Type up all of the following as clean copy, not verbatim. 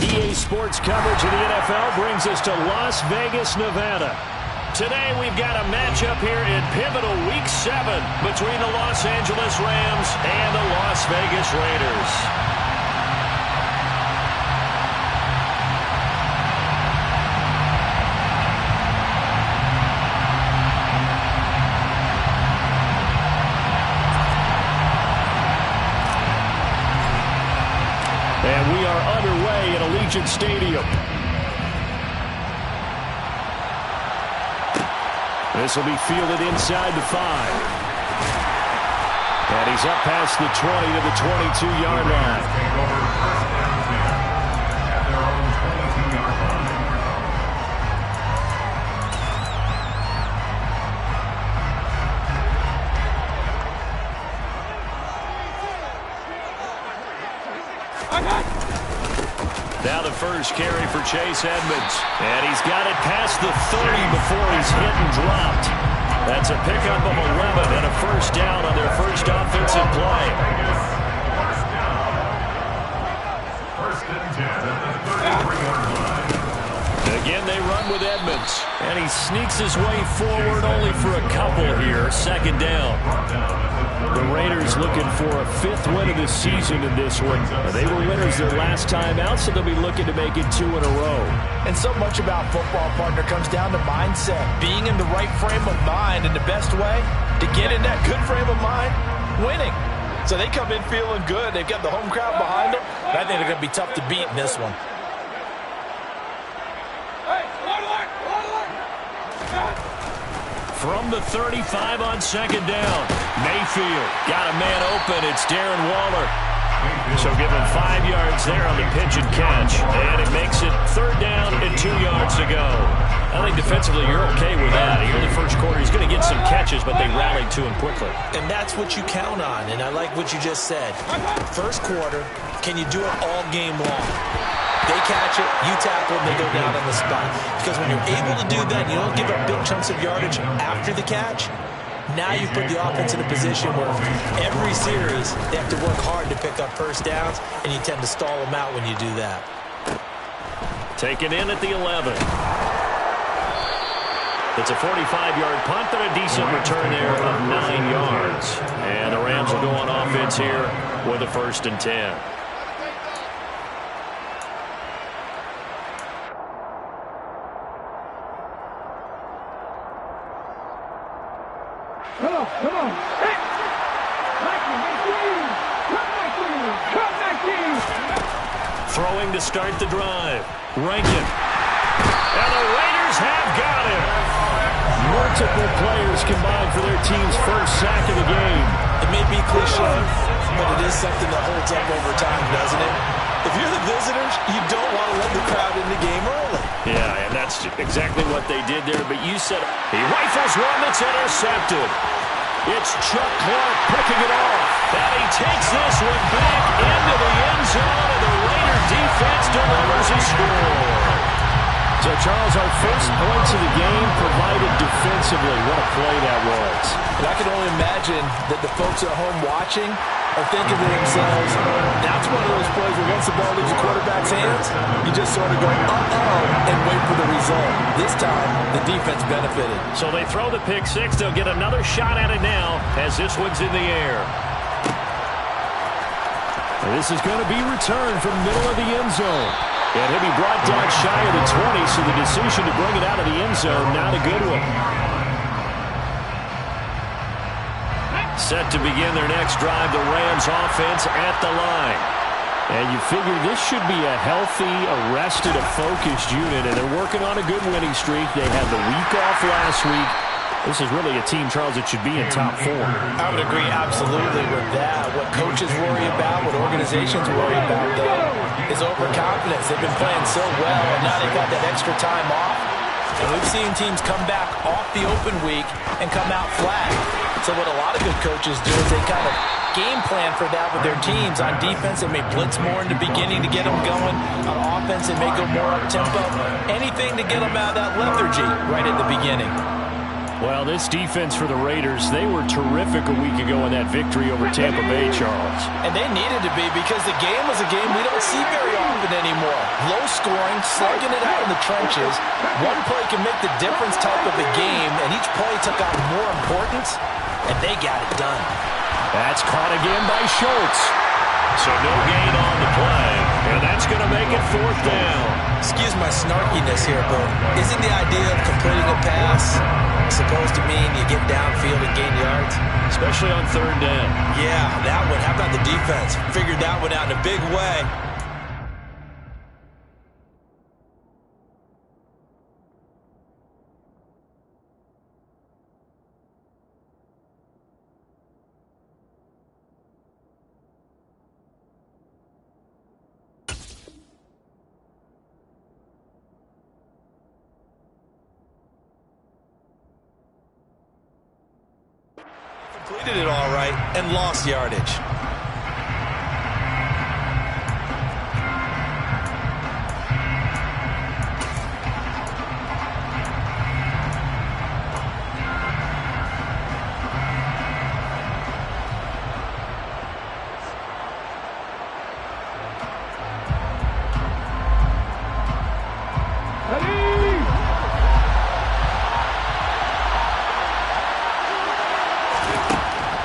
EA Sports coverage of the NFL brings us to Las Vegas, Nevada. Today we've got a matchup here in pivotal Week 7 between the Los Angeles Rams and the Las Vegas Raiders. And we are underway at Allegiant Stadium. This will be fielded inside the 5. And he's up past the 20 to the 22-yard line. Now the first carry for Chase Edmonds. And he's got it past the 30 before he's hit and dropped. That's a pickup of 11 and a first down on their first offensive play. Again, they run with Edmonds. And he sneaks his way forward only for a couple here. Second down. The Raiders looking for a 5th win of the season in this one. They were winners their last time out, so they'll be looking to make it 2 in a row. And so much about football, partner, comes down to mindset. Being in the right frame of mind, and the best way to get in that good frame of mind, winning. So they come in feeling good. They've got the home crowd behind them. I think they're going to be tough to beat in this one. From the 35 on second down. Mayfield got a man open. It's Darren Waller. So give him 5 yards there on the pitch and catch. And it makes it 3rd down and 2 yards to go. I think defensively you're okay with that. Here in the first quarter he's going to get some catches, but they rallied to him quickly. And that's what you count on. And I like what you just said. First quarter, can you do it all game long? They catch it, you tackle, and they go down on the spot. Because when you're able to do that, you don't give up big chunks of yardage after the catch. Now you put the offense in a position where every series they have to work hard to pick up first downs, and you tend to stall them out when you do that. Taken in at the 11. It's a 45-yard punt, but a decent return there of 9 yards. And the Rams will go on offense here with a 1st and 10. Come on. Hey! Throwing to start the drive. Rankin. And the Raiders have got him. Multiple players combined for their team's first sack of the game. It may be cliche, but it is something that holds up over time, doesn't it? If you're the visitors, you don't want to let the crowd in the game early. Yeah, and that's exactly what they did there. But you said he rifles one that's intercepted. It's Chuck Clark picking it off. And he takes this one back into the end zone, and the Raider defense delivers a score. So, Charles, our first points of the game provided defensively. What a play that was. And I can only imagine that the folks at home watching are thinking to themselves, that's one of those plays where once the ball leaves the quarterback's hands, you just sort of go, uh-oh, and wait for the result. This time, the defense benefited. So they throw the pick six. They'll get another shot at it now as this one's in the air. And this is going to be returned from middle of the end zone. And he'll be brought down shy of the 20, so the decision to bring it out of the end zone, not a good one. Set to begin their next drive, the Rams offense at the line. And you figure this should be a healthy, arrested, a focused unit, and they're working on a good winning streak. They had the week off last week. This is really a team, Charles, that should be in top form. I would agree absolutely with that. What coaches worry about, what organizations worry about, though, is overconfidence. They've been playing so well, and now they've got that extra time off. And we've seen teams come back off the open week and come out flat. So what a lot of good coaches do is they kind of game plan for that with their teams. On defense, they may blitz more in the beginning to get them going. On offense, they may go more up-tempo. Anything to get them out of that lethargy right at the beginning. Well, this defense for the Raiders, they were terrific a week ago in that victory over Tampa Bay, Charles. And they needed to be because the game was a game we don't see very often anymore. Low scoring, slugging it out in the trenches. One play can make the difference type of a game, and each play took on more importance, and they got it done. That's caught again by Schultz. So no gain on the play, and that's going to make it 4th down. Excuse my snarkiness here, but isn't the idea of completing a pass supposed to mean you get downfield and gain yards? Especially on 3rd down. Yeah, that one. How about the defense? Figured that one out in a big way. Completed it all right and lost yardage.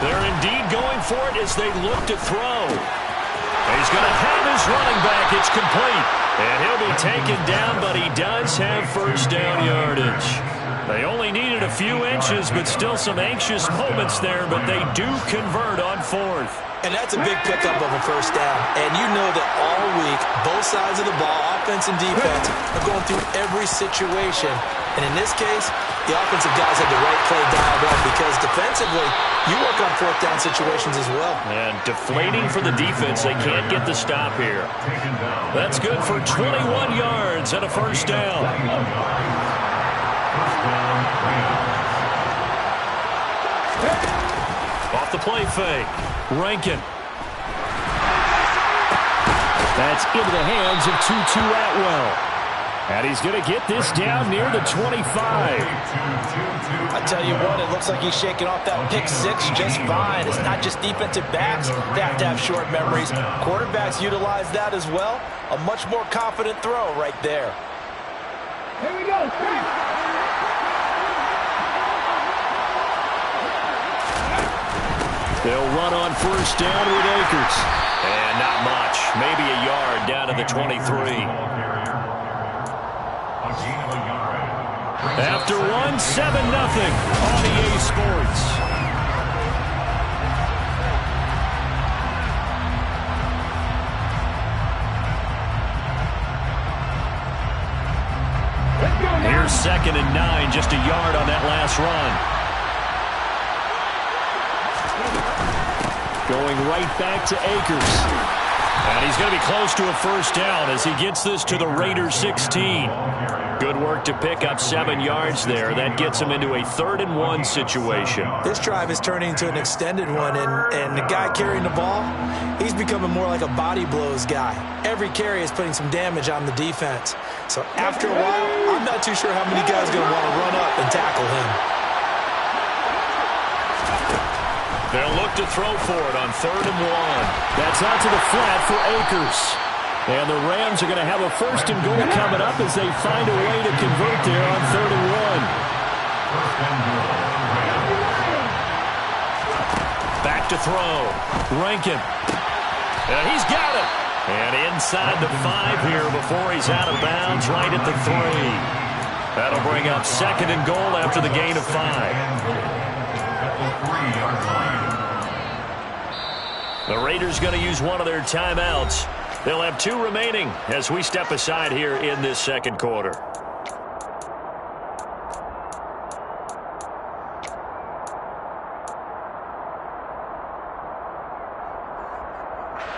They're indeed going for it as they look to throw. He's going to have his running back. It's complete. And he'll be taken down, but he does have 1st down yardage. They only needed a few inches, but still some anxious moments there, but they do convert on 4th. And that's a big pickup of a 1st down. And you know that all week, both sides of the ball, offense and defense, are going through every situation. And in this case, the offensive guys had the right play dialed up because defensively, you work on 4th down situations as well. And deflating for the defense. They can't get the stop here. That's good for 21 yards and a 1st down. Off the play fake. Rankin. That's into the hands of Tutu Atwell. And he's going to get this down near the 25. I tell you what, it looks like he's shaking off that pick 6 just fine. It's not just defensive backs that have to have short memories. Quarterbacks utilize that as well. A much more confident throw right there. Here we go. They'll run on 1st down with Akers. And not much. Maybe a yard down to the 23. After 1, 7-0 on EA Sports. Here's 2nd and 9, just a yard on that last run. Going right back to Akers. And he's going to be close to a 1st down as he gets this to the Raiders 16. Good work to pick up 7 yards there. That gets him into a 3rd and 1 situation. This drive is turning into an extended one, and the guy carrying the ball, he's becoming more like a body blows guy. Every carry is putting some damage on the defense. So after a while, I'm not too sure how many guys are going to want to run up and tackle him. They'll look to throw for it on 3rd and 1. That's out to the flat for Akers. And the Rams are going to have a 1st and goal coming up as they find a way to convert there on 3rd and 1. Back to throw. Rankin. And he's got it. And inside the 5 here before he's out of bounds right at the 3. That'll bring up 2nd and goal after the gain of 5. The Raiders going to use one of their timeouts. They'll have 2 remaining as we step aside here in this 2nd quarter.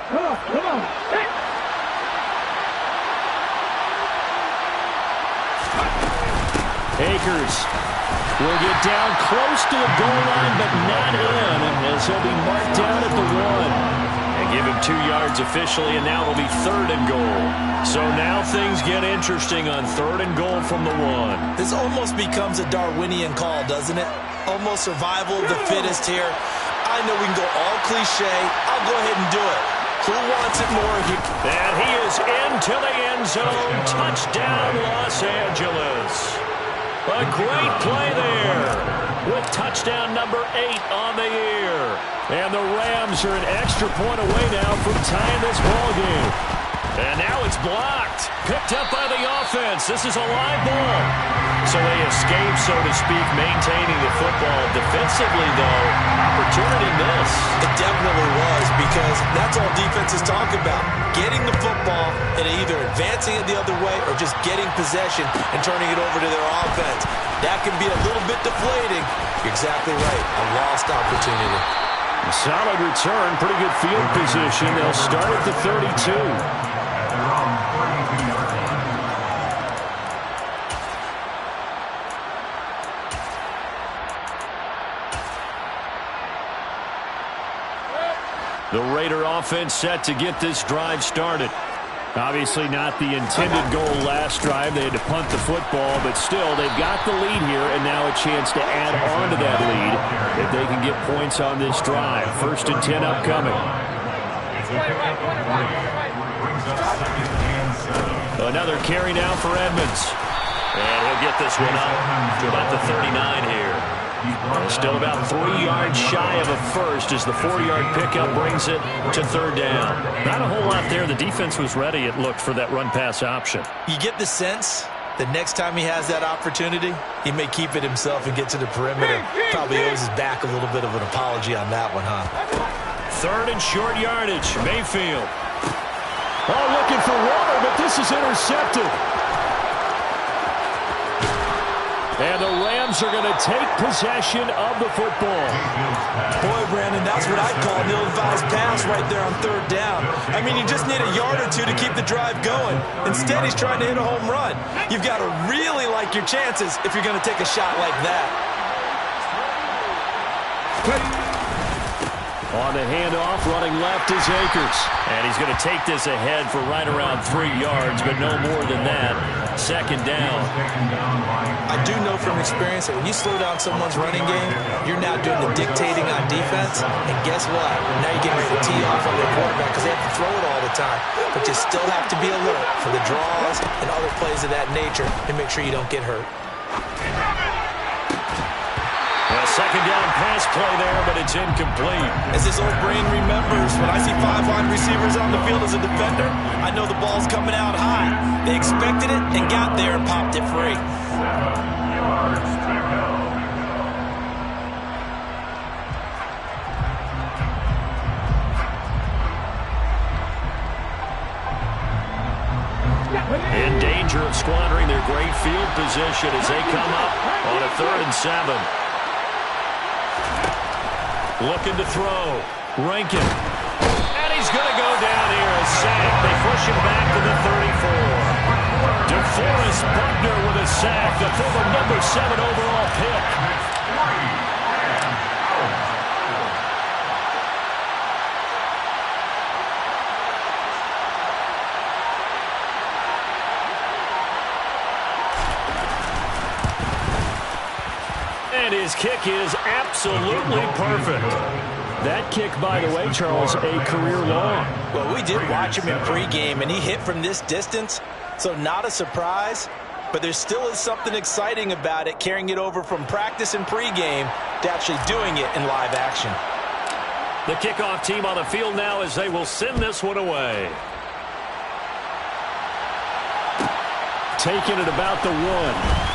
Come on. Akers will get down close to the goal line, but not in, as he'll be marked down at the 1. And give him 2 yards officially, and now it'll be 3rd and goal. So now things get interesting on 3rd and goal from the 1. This almost becomes a Darwinian call, doesn't it? Almost survival of the fittest here. I know we can go all cliche. I'll go ahead and do it. Who wants it more here? And he is into the end end zone. Touchdown, Los Angeles. A great play there with touchdown number 8 on the year. And the Rams are an extra point away now from tying this ball game. And now it's blocked. Picked up by the offense. This is a live ball. So they escape, so to speak, maintaining the football. Defensively, though, opportunity missed. It definitely was, because that's all defenses talk about. Getting the football and either advancing it the other way or just getting possession and turning it over to their offense. That can be a little bit deflating. You're exactly right. A lost opportunity. A solid return. Pretty good field position. They'll start at the 32. The Raider offense set to get this drive started. Obviously not the intended goal last drive. They had to punt the football, but still they've got the lead here, and now a chance to add on to that lead if they can get points on this drive. 1st and 10 upcoming. Another carry now for Edmonds. And he'll get this one up to about the 39 here. Still about 3 yards shy of a first as the 4-yard pickup brings it to 3rd down. Not a whole lot there. The defense was ready, it looked, for that run-pass option. You get the sense that next time he has that opportunity, he may keep it himself and get to the perimeter. Probably owes his back a little bit of an apology on that one, huh? 3rd and short yardage. Mayfield. Oh, looking for water, but this is intercepted. And the Rams are going to take possession of the football. Boy, Brandon, that's what I'd call an ill-advised pass right there on 3rd down. I mean, you just need a yard or two to keep the drive going. Instead, he's trying to hit a home run. You've got to really like your chances if you're going to take a shot like that. On the handoff, running left is Akers. And he's going to take this ahead for right around 3 yards, but no more than that. 2nd down. I do know from experience that when you slow down someone's running game, you're now doing the dictating on defense. And guess what? Now you're getting ready to tee off on their quarterback because they have to throw it all the time. But you still have to be alert for the draws and other plays of that nature and make sure you don't get hurt. A 2nd down pass play there, but it's incomplete. As his old brain remembers, when I see 5 wide receivers on the field as a defender, I know the ball's coming out high. They expected it and got there and popped it free. In danger of squandering their great field position as they come up on a 3rd and 7. Looking to throw. Rankin. And he's going to go down here. A sack. They push him back to the 34. DeForest Buckner with a sack. The former number 7 overall pick. And his kick is absolutely perfect. That kick, by the way, Charles, a career long. Well, we did watch him in pregame, and he hit from this distance, so not a surprise. But there still is something exciting about it, carrying it over from practice and pregame to actually doing it in live action. The kickoff team on the field now as they will send this one away. Taking it about the 1.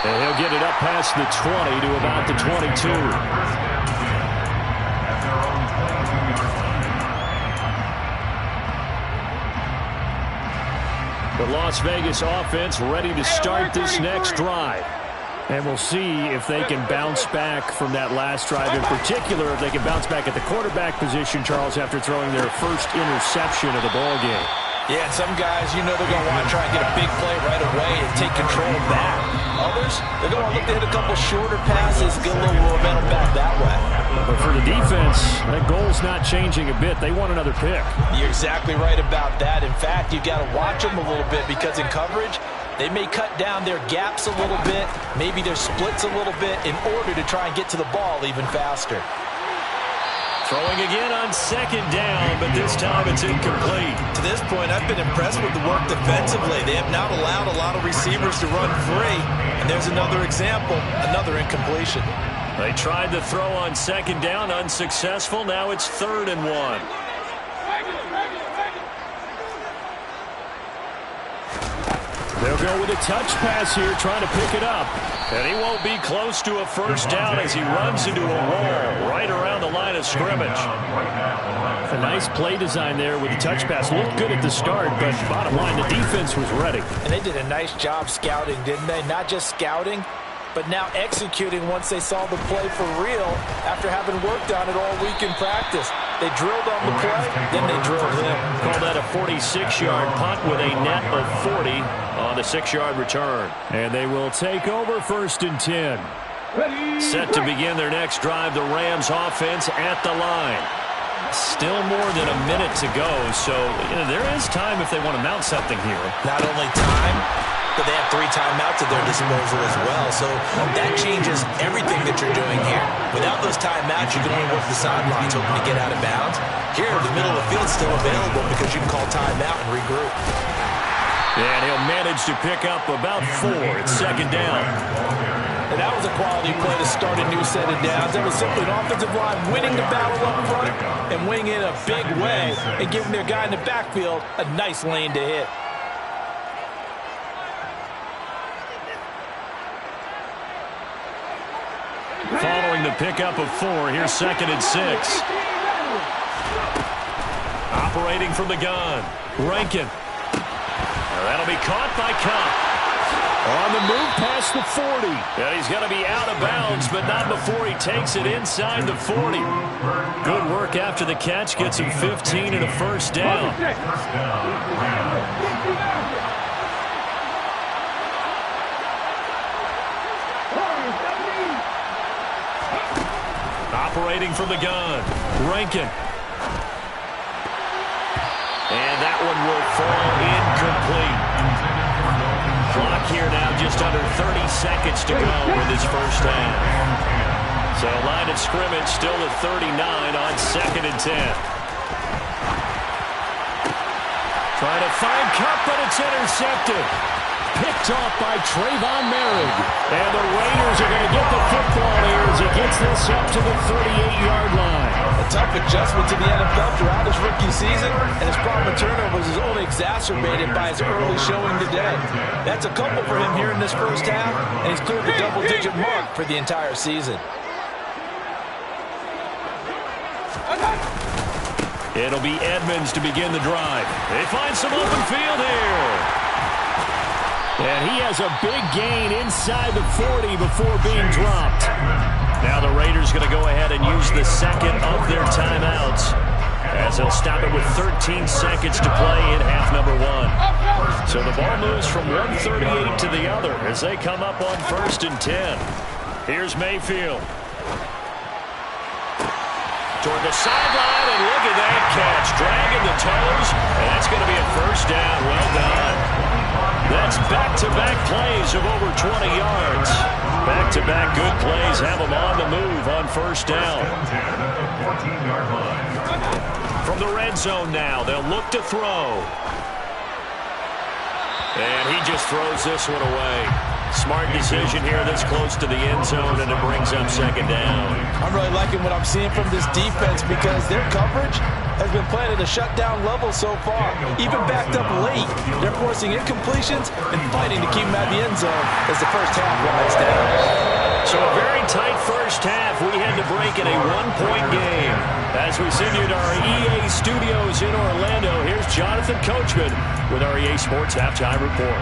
And he'll get it up past the 20 to about the 22. The Las Vegas offense ready to start this next drive. And we'll see if they can bounce back from that last drive. In particular, if they can bounce back at the quarterback position, Charles, after throwing their first interception of the ball game. Yeah, and some guys, you know they're going to want to try and get a big play right away and take control back. Others, they're going to look to hit a couple shorter passes, get a little momentum back that way. But for the defense, that goal's not changing a bit. They want another pick. You're exactly right about that. In fact, you got to watch them a little bit because in coverage, they may cut down their gaps a little bit, maybe their splits a little bit in order to try and get to the ball even faster. Throwing again on second down, but this time it's incomplete. To this point, I've been impressed with the work defensively. They have not allowed a lot of receivers to run free. And there's another example, another incompletion. They tried to throw on second down, unsuccessful. Now it's 3rd and 1. They'll go with a touch pass here, trying to pick it up. And he won't be close to a first down as he runs into a wall right around the line of scrimmage. A nice play design there with the touch pass. Looked good at the start, but bottom line, the defense was ready. And they did a nice job scouting, didn't they? Not just scouting, but now executing once they saw the play for real after having worked on it all week in practice. They drilled on the play, then they drilled him. Call that a 46-yard punt with a net of 40 on the 6-yard return. And they will take over 1st and 10. Set to begin their next drive, the Rams offense at the line. Still more than a minute to go, so there is time if they want to mount something here. Not only time, but they have 3 timeouts at their disposal as well. So that changes everything that you're doing here. Without those timeouts, you can only work the sidelines hoping to get out of bounds. Here, the middle of the field is still available because you can call timeout and regroup. And he'll manage to pick up about 4. It's 2nd down. And that was a quality play to start a new set of downs. That was simply an offensive line winning the battle up front and winning in a big way and giving their guy in the backfield a nice lane to hit. Following the pickup of 4, here's 2nd and 6. Operating from the gun, Rankin. That'll be caught by Cup. On the move past the 40. And he's going to be out of bounds, but not before he takes it inside the 40. Good work after the catch. Gets him 15 and a first down. Operating from the gun, Rankin. And that one will fall incomplete. Clock here now just under 30 seconds to go with his first half. So line of scrimmage still at 39 on 2nd and 10. Trying to find Cup, but it's intercepted. Picked off by Trayvon Merrick. And the Raiders are going to get the football here as he gets this up to the 38-yard line. A tough adjustment to the NFL throughout his rookie season, and his problem with turnovers is only exacerbated by his early showing today. That's a couple for him here in this first half, and he's cleared the double-digit mark for the entire season. It'll be Edmonds to begin the drive. They find some open field here. And he has a big gain inside the 40 before being dropped. Now the Raiders going to go ahead and use the second of their timeouts as they'll stop it with 13 seconds to play in half number 1. So the ball moves from 138 to the other as they come up on 1st and 10. Here's Mayfield. Toward the sideline, and look at that catch. Dragging the toes, and that's going to be a first down. Well done. That's back-to-back plays of over 20 yards. Back-to-back good plays have them on the move on first down. From the red zone now, they'll look to throw. And he just throws this one away. Smart decision here this close to the end zone, and it brings up 2nd down. I'm really liking what I'm seeing from this defense because their coverage has been playing at a shutdown level so far. Even backed up late, they're forcing incompletions and fighting to keep them out of the end zone as the first half winds down. So a very tight first half. We had to break in a 1-point game. As we send you to our EA studios in Orlando, here's Jonathan Coachman with our EA Sports Halftime Report.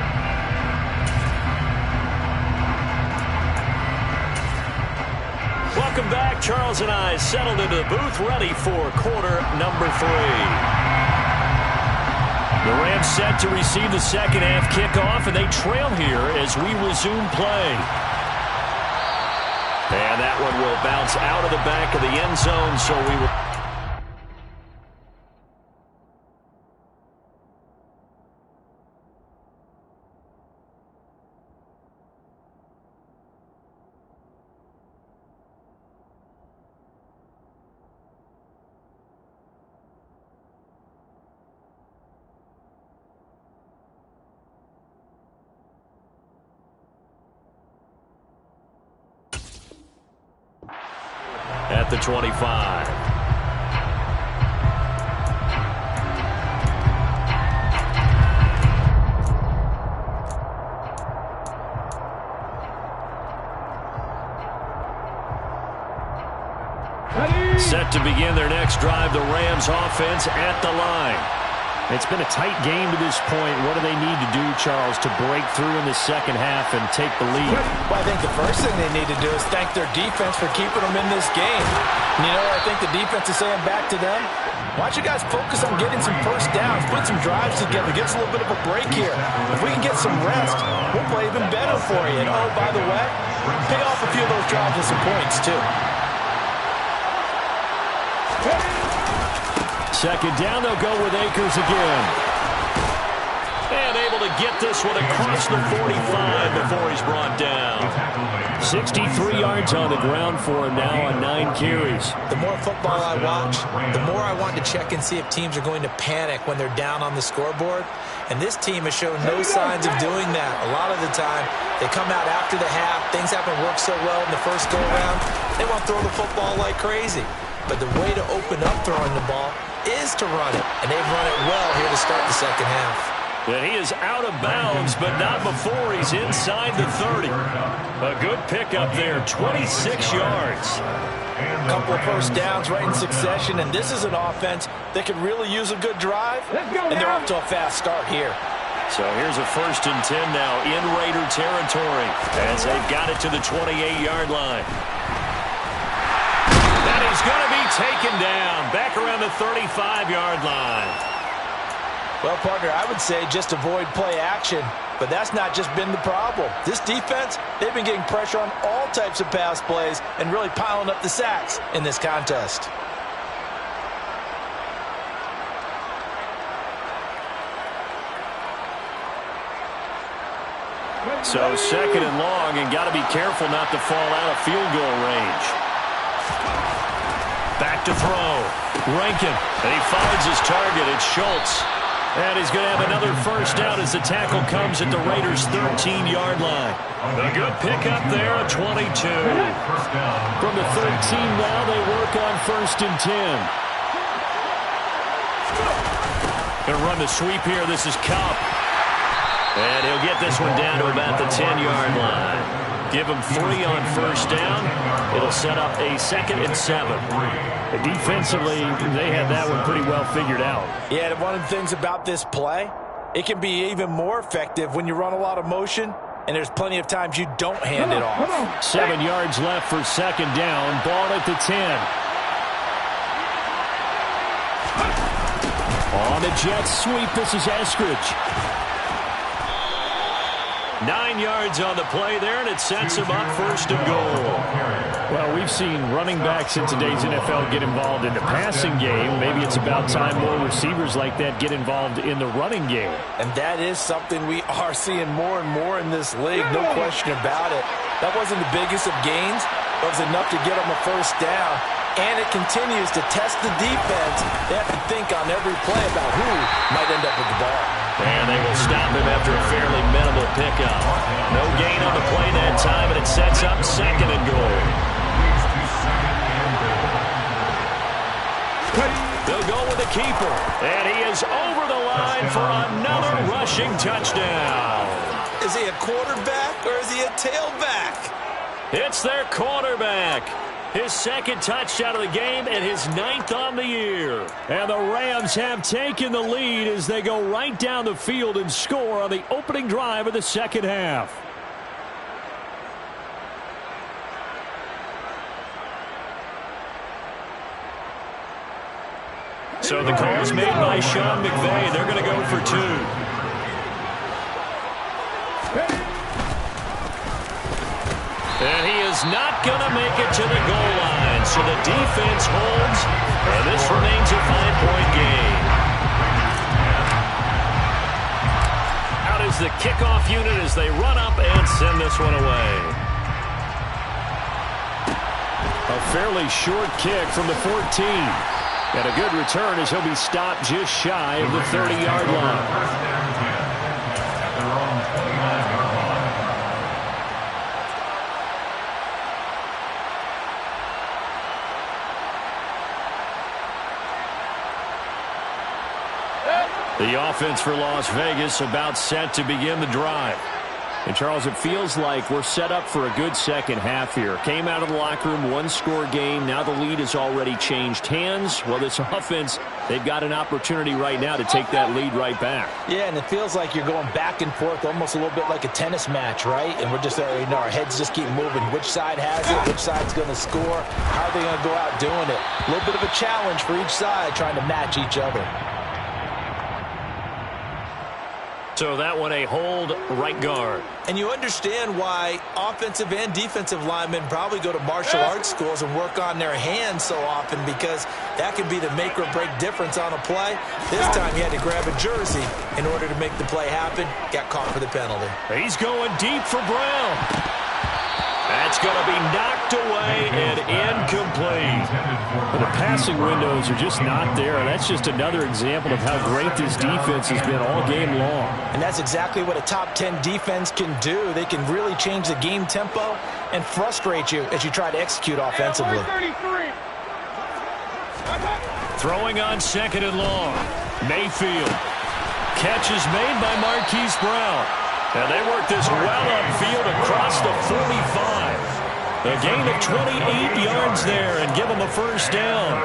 Welcome back. Charles and I settled into the booth ready for quarter number 3. The Rams set to receive the second half kickoff, and they trail here as we resume play. And that one will bounce out of the back of the end zone, so we will... at the 25. Set to begin their next drive, the Rams offense at the line. It's been a tight game to this point. What do they need to do, Charles, to break through in the second half and take the lead? Well, I think the first thing they need to do is thank their defense for keeping them in this game. And, you know, I think the defense is saying back to them, why don't you guys focus on getting some first downs, put some drives together, get us a little bit of a break here. If we can get some rest, we'll play even better for you. And, oh, by the way, pay off a few of those drives with some points, too. Second down, they'll go with Akers again. And able to get this one across the 45 before he's brought down. 63 yards on the ground for him now on 9 carries. The more football I watch, the more I want to check and see if teams are going to panic when they're down on the scoreboard. And this team has shown no signs of doing that. A lot of the time, they come out after the half. Things haven't worked so well in the first go-around. They want to throw the football like crazy. But the way to open up throwing the ball is to run it. And they've run it well here to start the second half. And he is out of bounds, but not before he's inside the 30. A good pickup there, 26 yards. A couple of first downs right in succession, and this is an offense that could really use a good drive. And they're off to a fast start here. So here's a 1st and 10 now in Raider territory as they've got it to the 28-yard line. That is going to be taken down back around the 35-yard line. Well, partner, I would say just avoid play action, but that's not just been the problem. This defense, they've been getting pressure on all types of pass plays and really piling up the sacks in this contest. So 2nd and long, and got to be careful not to fall out of field goal range. Back to throw. Rankin, and he finds his target. It's Schultz. And he's going to have another first down as the tackle comes at the Raiders' 13-yard line. A good pickup there, a 22. From the 13 now, they work on 1st and 10. Going to run the sweep here. This is Cup. And he'll get this one down to about the 10-yard line. Give him 3 on first down. It'll set up a 2nd and 7. Defensively, they had that one pretty well figured out. Yeah, and one of the things about this play, it can be even more effective when you run a lot of motion, and there's plenty of times you don't hand it off. 7 yards left for 2nd down. Ball at the 10. On the Jets sweep, this is Eskridge. 9 yards on the play there, and it sets him up 1st and goal. Well, we've seen running backs in today's NFL get involved in the passing game. Maybe it's about time more receivers like that get involved in the running game. And that is something we are seeing more and more in this league, no question about it. That wasn't the biggest of gains, but it was enough to get them a first down. And it continues to test the defense. They have to think on every play about who might end up with the ball. And they will stop him after a fairly minimal pickup. No gain on the play that time, and it sets up 2nd and goal. They'll go with the keeper. And he is over the line for another rushing touchdown. Is he a quarterback or is he a tailback? It's their quarterback. His 2nd touchdown of the game and his 9th on the year. And the Rams have taken the lead as they go right down the field and score on the opening drive of the second half. So the call is made by Sean McVay. They're going to go for 2. And he is not going to make it to the goal line. So the defense holds, and this remains a 5-point game. Out is the kickoff unit as they run up and send this one away. A fairly short kick from the 14. And a good return as he'll be stopped just shy of the 30-yard line. The offense for Las Vegas about set to begin the drive. And, Charles, it feels like we're set up for a good second half here. Came out of the locker room, one-score game. Now the lead has already changed hands. Well, this offense, they've got an opportunity right now to take that lead right back. Yeah, and it feels like you're going back and forth, almost a little bit like a tennis match, right? And we're just, our heads just keep moving. Which side has it? Which side's going to score? How are they going to go out doing it? A little bit of a challenge for each side, trying to match each other. So that one a hold right guard. And you understand why offensive and defensive linemen probably go to martial arts schools and work on their hands so often, because that can be the make or break difference on a play. This time he had to grab a jersey in order to make the play happen. Got caught for the penalty. He's going deep for Brown. That's going to be knocked away and incomplete. The passing windows are just not there. That's just another example of how great this defense has been all game long. And that's exactly what a top 10 defense can do. They can really change the game tempo and frustrate you as you try to execute offensively. Throwing on second and long. Mayfield. Catch is made by Marquise Brown. And they work this well upfield across the 45. A gain of 28 yards there and give them a first down.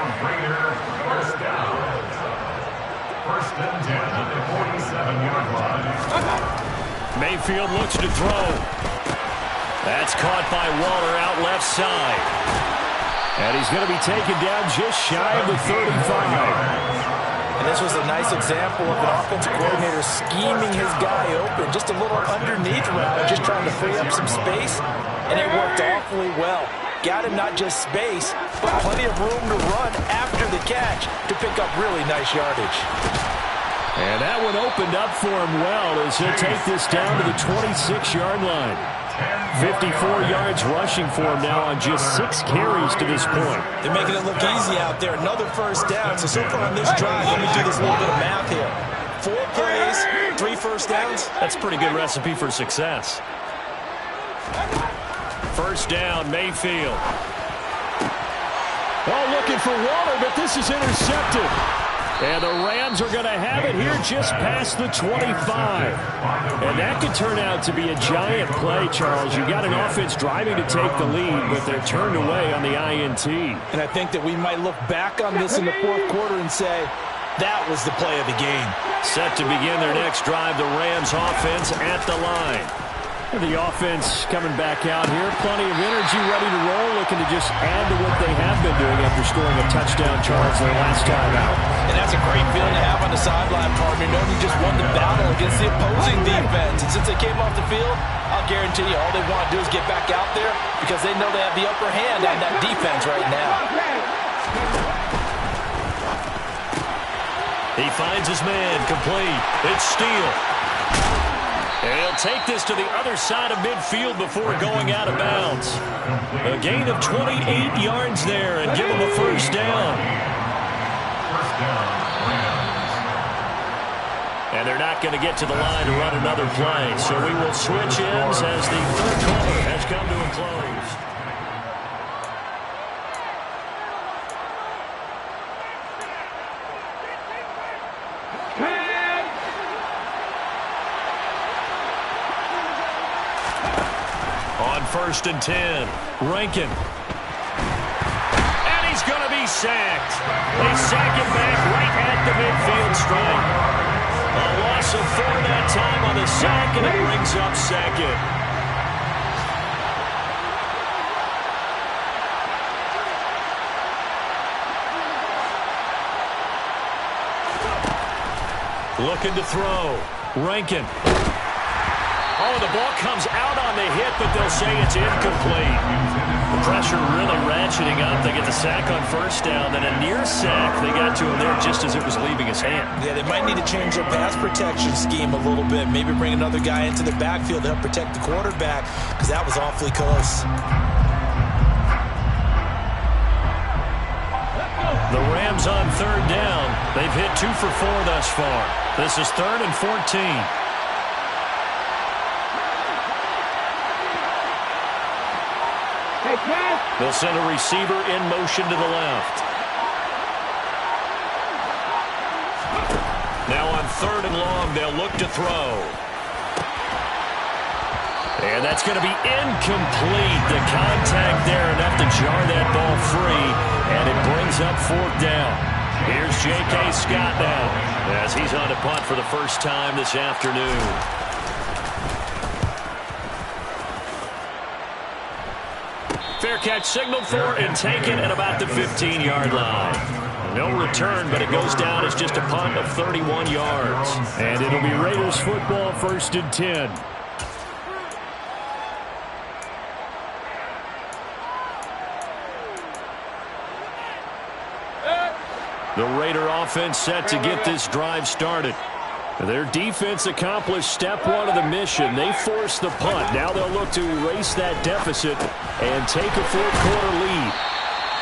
First and 10 at the 47-yard line. Mayfield looks to throw. That's caught by Waller out left side. And he's going to be taken down just shy of the 35. And this was a nice example of an offensive coordinator scheming his guy open. Just a little underneath route, just trying to free up some space. And it worked awfully well. Got him not just space, but plenty of room to run after the catch to pick up really nice yardage. And that one opened up for him well as he'll take this down to the 26-yard line. 54 yards rushing for him now on just 6 carries to this point. They're making it look easy out there. Another first down. So far on this drive, let me do this little bit of math here. 4 plays, 3 first downs. That's a pretty good recipe for success. First down, Mayfield. Oh, looking for Waller, but this is intercepted. And the Rams are going to have it here just past the 25. And that could turn out to be a giant play, Charles. You got an offense driving to take the lead, but they're turned away on the INT. And I think that we might look back on this in the fourth quarter and say, that was the play of the game. Set to begin their next drive, the Rams offense at the line. The offense coming back out here. Plenty of energy, ready to roll, looking to just add to what they have been doing after scoring a touchdown, Charles, their last time out. And that's a great feeling to have on the sideline, partner, knowing you just won the battle against the opposing defense. And since they came off the field, I'll guarantee you all they want to do is get back out there because they know they have the upper hand on that defense right now. He finds his man, complete. It's Steele. And he'll take this to the other side of midfield before going out of bounds. A gain of 28 yards there and give him a first down. And they're not going to get to the line to run another play. So we will switch ends as the third quarter has come to a close. On 1st and 10, Rankin. And he's going to be sacked. They sack him back right at the midfield stripe. A loss of 4 that time on the sack, and it brings up second. Looking to throw. Rankin. Oh, the ball comes out on the hit, but they'll say it's incomplete. The pressure really ratcheting up. They get the sack on first down, then a near sack. They got to him there just as it was leaving his hand. Yeah, they might need to change their pass protection scheme a little bit. Maybe bring another guy into the backfield to help protect the quarterback, because that was awfully close. The Rams on 3rd down. They've hit 2 for 4 thus far. This is 3rd and 14. They'll send a receiver in motion to the left. Now on 3rd and long. They'll look to throw. And that's going to be incomplete. The contact there enough to jar that ball free, and it brings up fourth down. Here's J.K. Scott now as he's on to punt for the first time this afternoon. Fair catch signaled for and taken at about the 15-yard line. No return, but it goes down as just a punt of 31 yards. And it'll be Raiders football, 1st and 10. The Raider offense set to get this drive started. Their defense accomplished step one of the mission. They forced the punt. Now they'll look to erase that deficit and take a fourth-quarter lead.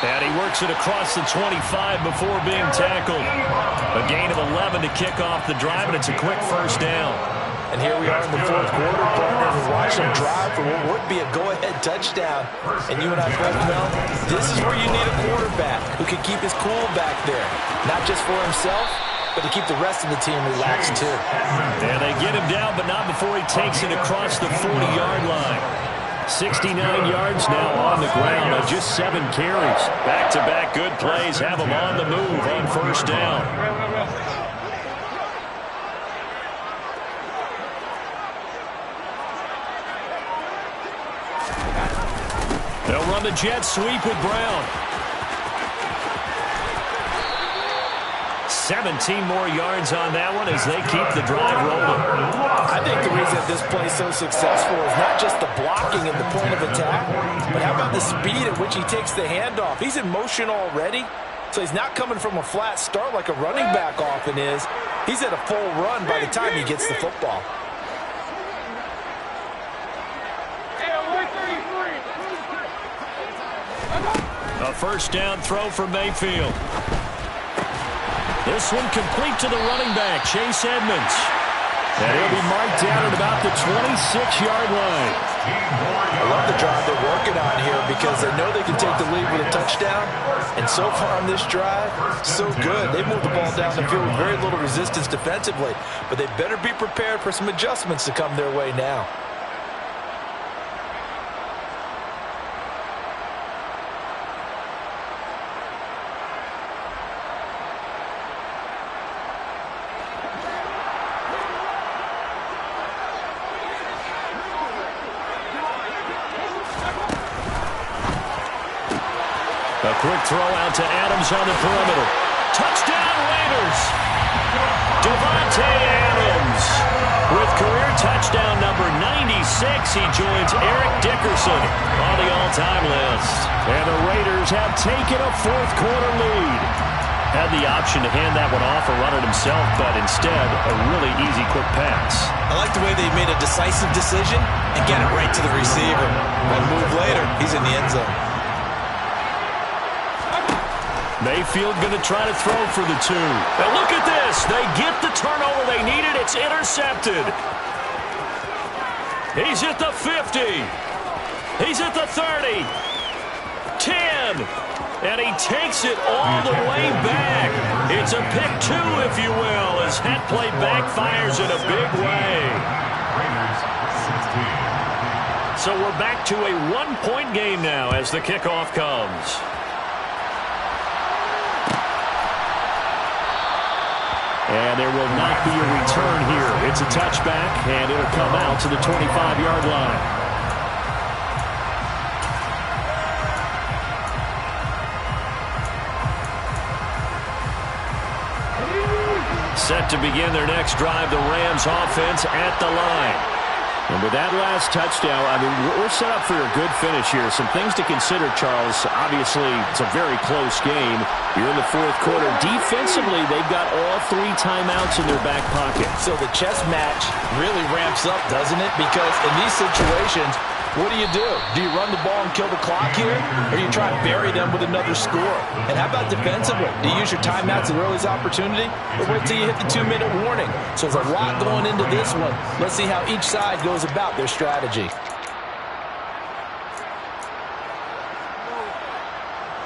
And he works it across the 25 before being tackled. A gain of 11 to kick off the drive, and it's a quick first down. And here we are in the fourth quarter, partner, and watch them drive for what would be a go-ahead touchdown. And you and I both know this is where you need a quarterback who can keep his cool back there. Not just for himself, but to keep the rest of the team relaxed too. And they get him down, but not before he takes it across the 40-yard line. 69 yards now on the ground on just 7 carries. Back-to-back good plays have him on the move on first down. They'll run the jet sweep with Brown. 17 more yards on that one as they keep the drive rolling. I think the reason that this play is so successful is not just the blocking and the point of attack, but how about the speed at which he takes the handoff? He's in motion already, so he's not coming from a flat start like a running back often is. He's at a full run by the time he gets the football. A first down throw for Mayfield. This one complete to the running back, Chase Edmonds. And he'll be marked down at about the 26-yard line. I love the drive they're working on here because they know they can take the lead with a touchdown. And so far on this drive, so good. They moved the ball down the field with very little resistance defensively. But they better be prepared for some adjustments to come their way now. A quick throw out to Adams on the perimeter. Touchdown Raiders! Devontae Adams with career touchdown number 96. He joins Eric Dickerson on the all-time list. And the Raiders have taken a fourth-quarter lead. Had the option to hand that one off or run it himself, but instead, a really easy quick pass. I like the way they made a decisive decision and get it right to the receiver. One move later, he's in the end zone. Mayfield going to try to throw for the 2. And look at this. They get the turnover they needed. It's intercepted. He's at the 50. He's at the 30. 10. And he takes it all the way back. It's a pick 2, if you will, as that play backfires in a big way. So we're back to a one-point game now as the kickoff comes. And there will not be a return here. It's a touchback, and it'll come out to the 25-yard line. Set to begin their next drive, the Rams offense at the line. And with that last touchdown, I mean, we're set up for a good finish here. Some things to consider, Charles. Obviously, it's a very close game. You're in the fourth quarter. Defensively, they've got all 3 timeouts in their back pocket. So the chess match really ramps up, doesn't it? Because in these situations, what do? Do you run the ball and kill the clock here? Or do you try and bury them with another score? And how about defensively? Do you use your timeouts at earliest opportunity? Or wait till you hit the 2-minute warning? So there's a lot going into this one. Let's see how each side goes about their strategy.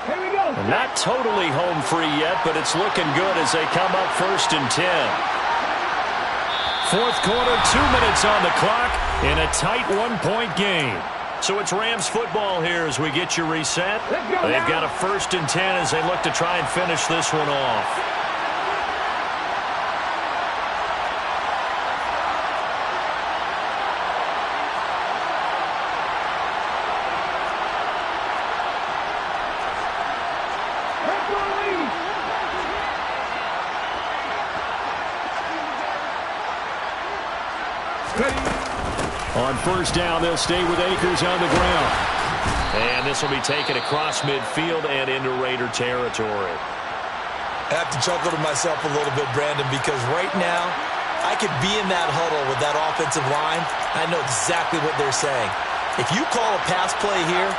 Here we go. Not totally home free yet, but it's looking good as they come up 1st and 10. Fourth quarter, 2 minutes on the clock in a tight one-point game. So it's Rams football here as we get you reset. They've got a 1st and 10 as they look to try and finish this one off. On 1st down, they'll stay with Akers on the ground. And this will be taken across midfield and into Raider territory. I have to chuckle to myself a little bit, Brandon, because right now I could be in that huddle with that offensive line. I know exactly what they're saying. If you call a pass play here,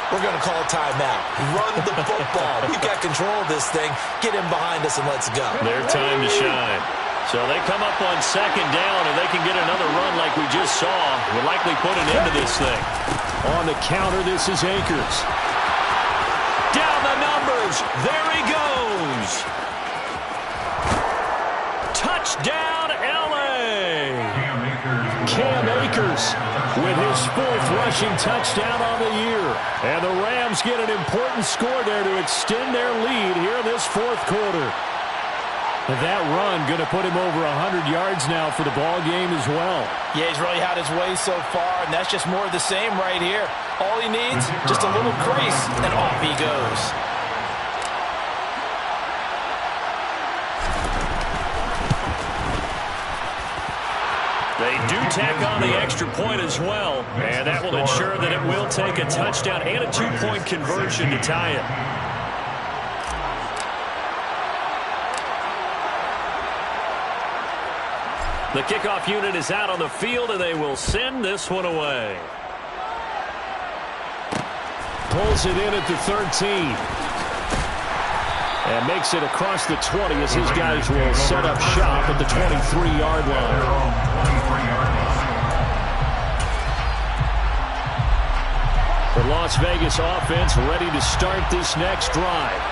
we're going to call a timeout. Run the football. We've got control of this thing. Get him behind us and let's go. Their time to shine. So they come up on 2nd down, and they can get another run like we just saw. Would likely put an end to this thing. On the counter, this is Akers. Down the numbers. There he goes. Touchdown, L.A. Cam Akers with his 4th rushing touchdown on the year. And the Rams get an important score there to extend their lead here in this 4th quarter. And that run going to put him over 100 yards now for the ball game as well. Yeah, he's really had his way so far, and that's just more of the same right here. All he needs, just a little crease, and off he goes. They do tack on the extra point as well, and that will ensure that it will take a touchdown and a 2-point conversion to tie it. The kickoff unit is out on the field, and they will send this one away. Pulls it in at the 13. And makes it across the 20 as his guys will set up shop at the 23-yard line. The Las Vegas offense ready to start this next drive.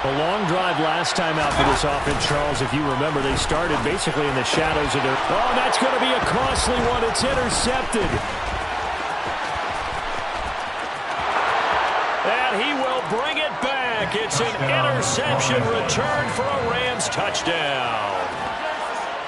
A long drive last time out for this offense, Charles. If you remember, they started basically in the shadows of their... Oh, that's going to be a costly one. It's intercepted. And he will bring it back. It's an interception return for a Rams touchdown.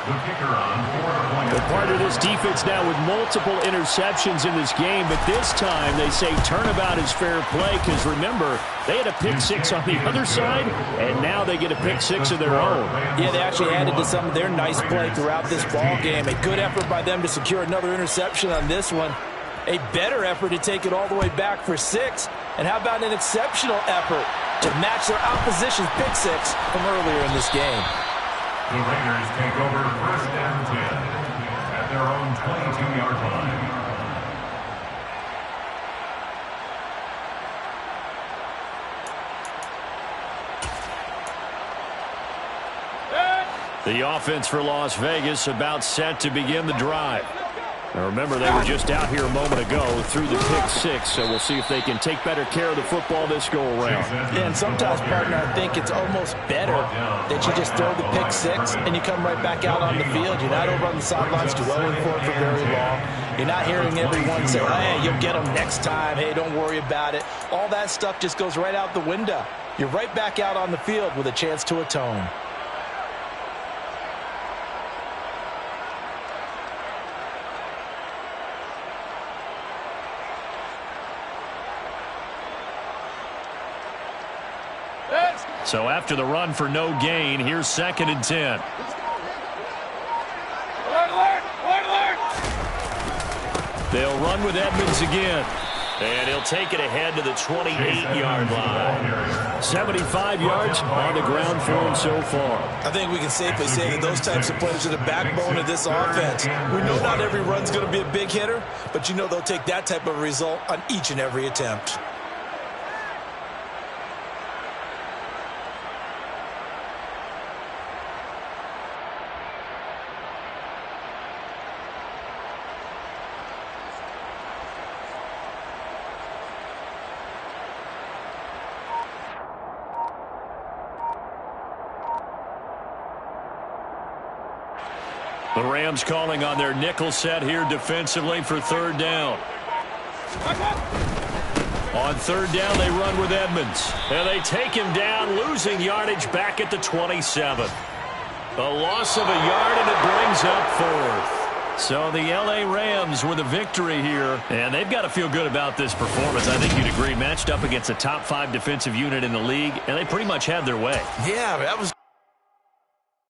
They're part of this defense now with multiple interceptions in this game, but this time they say turnabout is fair play because, remember, they had a pick-6 on the other side, and now they get a pick-6 of their own. Yeah, they actually added to some of their nice play throughout this ball game. A good effort by them to secure another interception on this one. A better effort to take it all the way back for 6. And how about an exceptional effort to match their opposition's pick-6 from earlier in this game? The Raiders take over 1st and 10 at their own 22-yard line. The offense for Las Vegas about set to begin the drive. Now remember, they were just out here a moment ago through the pick-6, so we'll see if they can take better care of the football this go-around. Yeah, and sometimes, partner, I think it's almost better that you just throw the pick-6 and you come right back out on the field. You're not over on the sidelines dwelling for it for very long. You're not hearing everyone say, hey, you'll get them next time. Hey, don't worry about it. All that stuff just goes right out the window. You're right back out on the field with a chance to atone. So after the run for no gain, here's 2nd and 10. They'll run with Edmonds again. And he'll take it ahead to the 28-yard line. 75 yards on the ground for him so far. I think we can safely say that those types of plays are the backbone of this offense. We know not every run's going to be a big hitter, but you know they'll take that type of result on each and every attempt. The Rams calling on their nickel set here defensively for third down. On third down, they run with Edmonds. And they take him down, losing yardage back at the 27. A loss of a yard, and it brings up fourth. So the L.A. Rams with a victory here, and they've got to feel good about this performance. I think you'd agree, matched up against a top 5 defensive unit in the league, and they pretty much had their way. Yeah, that was